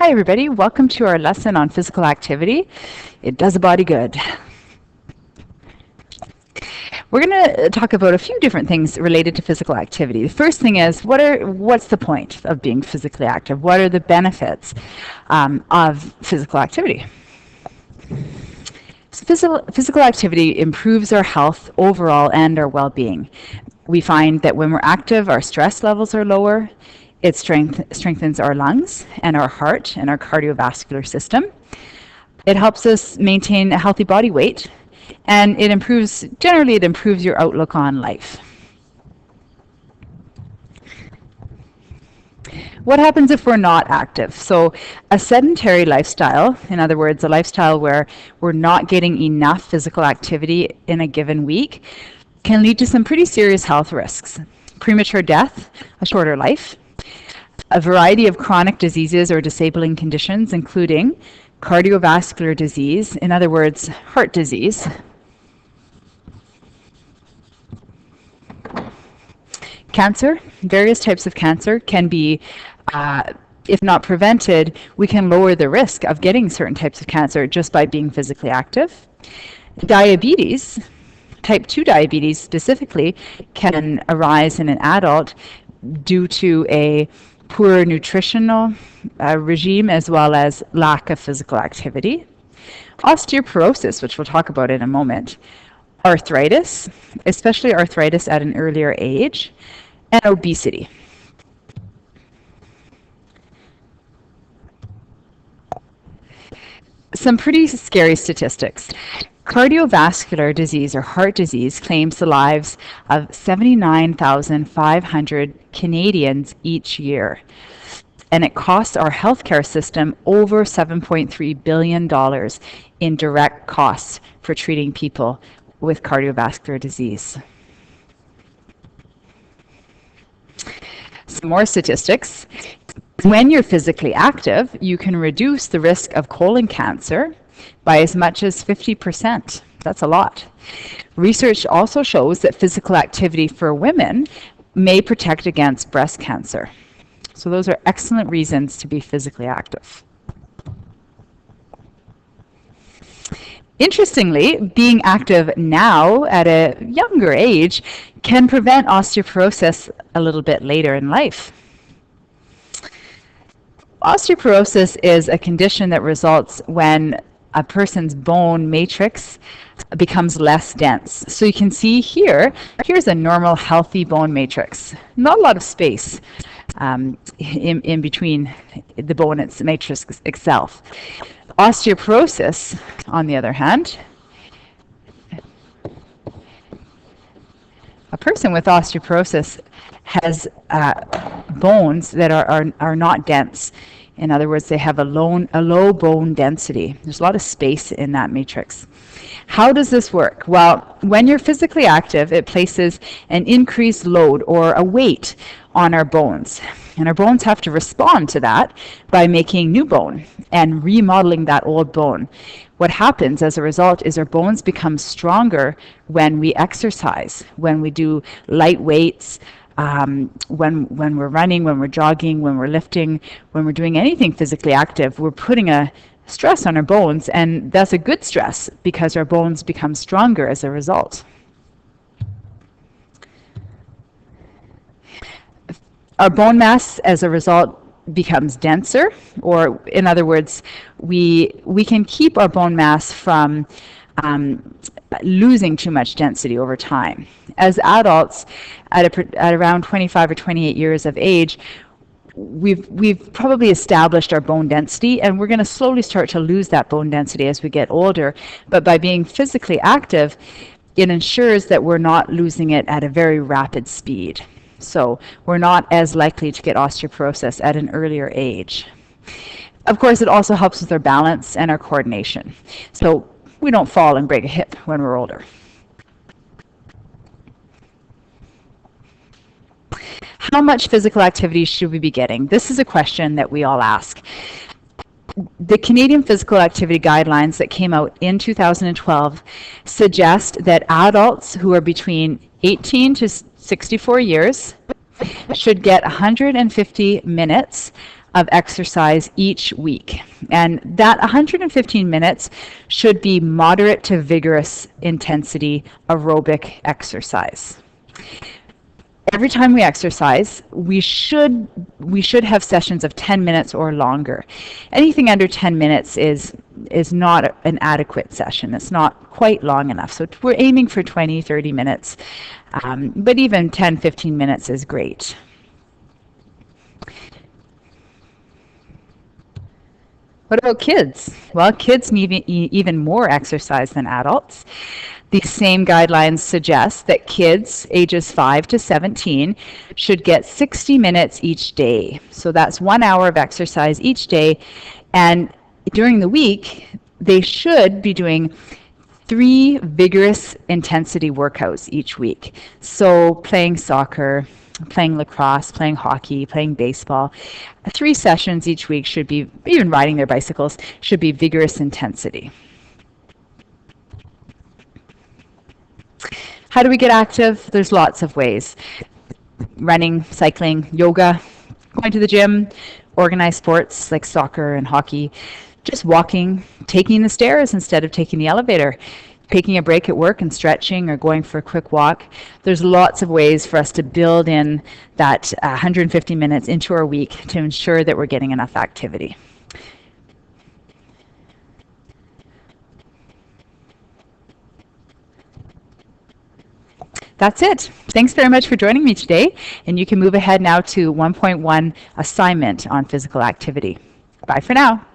Hi everybody, welcome to our lesson on physical activity. It does a body good. We're going to talk about a few different things related to physical activity. The first thing is, what's the point of being physically active? What are the benefits of physical activity? So physical activity improves our health overall and our well-being. We find that when we're active, our stress levels are lower. It strengthens our lungs and our heart and our cardiovascular system. It helps us maintain a healthy body weight, and generally it improves your outlook on life. What happens if we're not active? So a sedentary lifestyle, in other words, a lifestyle where we're not getting enough physical activity in a given week, can lead to some pretty serious health risks. Premature death, a shorter life, a variety of chronic diseases or disabling conditions, including cardiovascular disease, in other words, heart disease, cancer. Various types of cancer can be, if not prevented, we can lower the risk of getting certain types of cancer just by being physically active. Diabetes, type 2 diabetes specifically, can arise in an adult due to a poor nutritional regime as well as lack of physical activity. Osteoporosis, which we'll talk about in a moment. Arthritis, especially arthritis at an earlier age, and obesity. Some pretty scary statistics. Cardiovascular disease or heart disease claims the lives of 79,500 Canadians each year. And it costs our healthcare system over $7.3 billion in direct costs for treating people with cardiovascular disease. Some more statistics. When you're physically active, you can reduce the risk of colon cancer by as much as 50%. That's a lot. Research also shows that physical activity for women may protect against breast cancer. So those are excellent reasons to be physically active. Interestingly, being active now at a younger age can prevent osteoporosis a little bit later in life. Osteoporosis is a condition that results when a person's bone matrix becomes less dense. So you can see here's a normal healthy bone matrix. Not a lot of space in between the bone and its matrix itself. Osteoporosis, on the other hand, a person with osteoporosis has bones that are not dense. In other words, they have a low bone density. There's a lot of space in that matrix. How does this work? Well, when you're physically active, it places an increased load or a weight on our bones. And our bones have to respond to that by making new bone and remodeling that old bone. What happens as a result is our bones become stronger when we exercise, when we do light weights, when we're running, when we're jogging, when we're lifting, when we're doing anything physically active, we're putting a stress on our bones, and that's a good stress because our bones become stronger as a result. Our bone mass, as a result, becomes denser, or in other words, we can keep our bone mass from losing too much density over time. As adults, at around 25 or 28 years of age, we've probably established our bone density, and we're going to slowly start to lose that bone density as we get older. But by being physically active, it ensures that we're not losing it at a very rapid speed. So we're not as likely to get osteoporosis at an earlier age. Of course, it also helps with our balance and our coordination. So we don't fall and break a hip when we're older. How much physical activity should we be getting? This is a question that we all ask. The Canadian Physical Activity Guidelines that came out in 2012 suggest that adults who are between 18 to 64 years should get 150 minutes of exercise each week. And that 115 minutes should be moderate to vigorous intensity aerobic exercise. Every time we exercise, we should have sessions of 10 minutes or longer. Anything under 10 minutes is not an adequate session. It's not quite long enough. So we're aiming for 20, 30 minutes, but even 10, 15 minutes is great. What about kids? Well, kids need even more exercise than adults. These same guidelines suggest that kids ages 5 to 17 should get 60 minutes each day. So that's 1 hour of exercise each day. And during the week, they should be doing 3 vigorous intensity workouts each week. So playing soccer, playing lacrosse, playing hockey, playing baseball. 3 sessions each week should be, even riding their bicycles, should be vigorous intensity. How do we get active? There's lots of ways. Running, cycling, yoga, going to the gym, organized sports like soccer and hockey, just walking, taking the stairs instead of taking the elevator, taking a break at work and stretching or going for a quick walk. There's lots of ways for us to build in that 150 minutes into our week to ensure that we're getting enough activity. That's it. Thanks very much for joining me today, and you can move ahead now to 1.1 assignment on physical activity. Bye for now.